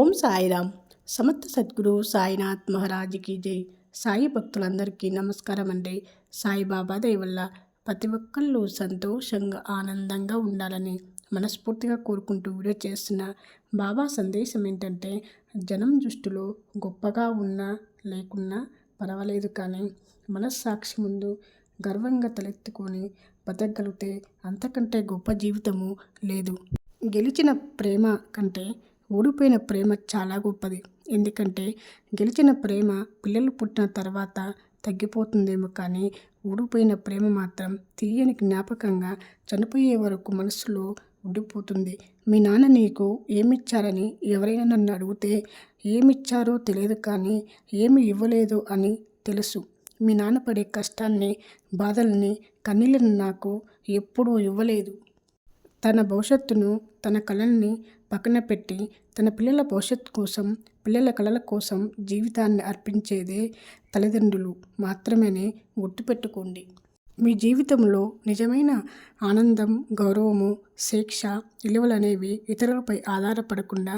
ఓం సాయిరామ్. సమర్థ సద్గురు సాయినాథ్ మహారాజ్కి జై. సాయి భక్తులందరికీ నమస్కారం అండి. సాయిబాబా దయ వల్ల ప్రతి ఒక్కళ్ళు సంతోషంగా ఆనందంగా ఉండాలని మనస్ఫూర్తిగా కోరుకుంటూ వీడియో చేస్తున్న బాబా సందేశం ఏంటంటే, జనం దృష్టిలో గొప్పగా ఉన్నా లేకున్నా పర్వాలేదు, కానీ మనస్సాక్షి ముందు గర్వంగా తలెత్తుకొని బతకగలిగితే అంతకంటే గొప్ప జీవితము లేదు. గెలిచిన ప్రేమ కంటే ఓడిపోయిన ప్రేమ చాలా గొప్పది. ఎందుకంటే గెలిచిన ప్రేమ పిల్లలు పుట్టిన తర్వాత తగ్గిపోతుందేమో, కానీ ఓడిపోయిన ప్రేమ మాత్రం తీయని జ్ఞాపకంగా చనిపోయే వరకు మనసులో ఉండిపోతుంది. మీ నాన్న నీకు ఏమిచ్చారని ఎవరైనా నన్ను అడిగితే ఏమిచ్చారో తెలియదు, కానీ ఏమి ఇవ్వలేదు అని తెలుసు. మీ నాన్న పడే కష్టాన్ని, బాధల్ని, కన్నీళ్ళని నాకు ఎప్పుడూ ఇవ్వలేదు. తన భవిష్యత్తును, తన కళల్ని పక్కన పెట్టి తన పిల్లల భవిష్యత్తు కోసం, పిల్లల కళల కోసం జీవితాన్ని అర్పించేదే తల్లిదండ్రులు మాత్రమేనని గుర్తుపెట్టుకోండి. మీ జీవితంలో నిజమైన ఆనందం, గౌరవము, శిక్ష, విలువలనేవి ఇతరులపై ఆధారపడకుండా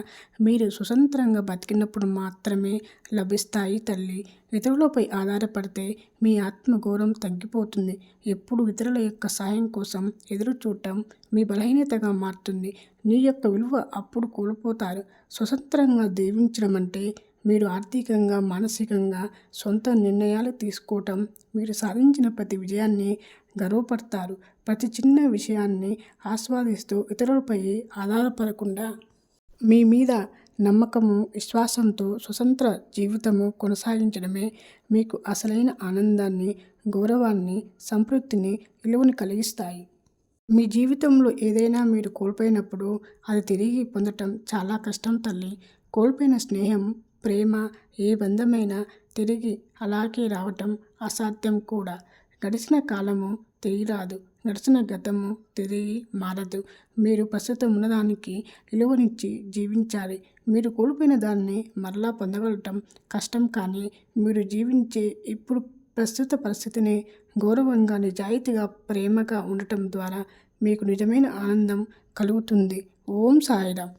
మీరు స్వతంత్రంగా బతికినప్పుడు మాత్రమే లభిస్తాయి తల్లి. ఇతరులపై ఆధారపడితే మీ ఆత్మగౌరవం తగ్గిపోతుంది. ఎప్పుడు ఇతరుల యొక్క సాయం కోసం ఎదురు చూడటం మీ బలహీనతగా మారుతుంది. నీ యొక్క విలువ అప్పుడు కోల్పోతారు. స్వతంత్రంగా జీవించడం అంటే మీరు ఆర్థికంగా, మానసికంగా సొంత నిర్ణయాలు తీసుకోవటం. మీరు సాధించిన ప్రతి విజయాన్ని గర్వపడతారు. ప్రతి చిన్న విషయాన్ని ఆస్వాదిస్తూ ఇతరులపై ఆధారపడకుండా మీ మీద నమ్మకము, విశ్వాసంతో స్వతంత్ర జీవితము కొనసాగించడమే మీకు అసలైన ఆనందాన్ని, గౌరవాన్ని, సంతృప్తిని, విలువని కలిగిస్తాయి. మీ జీవితంలో ఏదైనా మీరు కోల్పోయినప్పుడు అది తిరిగి పొందటం చాలా కష్టం తల్లి. కోల్పోయిన స్నేహం, ప్రేమ, ఏ బంధమైనా తిరిగి అలాగే రావటం అసాధ్యం కూడా. గడిచిన కాలము తిరిగి రాదు, గడిచిన గతము తిరిగి మారదు. మీరు ప్రస్తుతం ఉన్నదానికి విలువనిచ్చి జీవించాలి. మీరు కోల్పోయిన దాన్ని మరలా పొందగలటం కష్టం, కానీ మీరు జీవించే ఇప్పుడు ప్రస్తుత పరిస్థితిని గౌరవంగా, నిజాయితీగా, ప్రేమగా ఉండటం ద్వారా మీకు నిజమైన ఆనందం కలుగుతుంది. ఓం సాయిరామ్.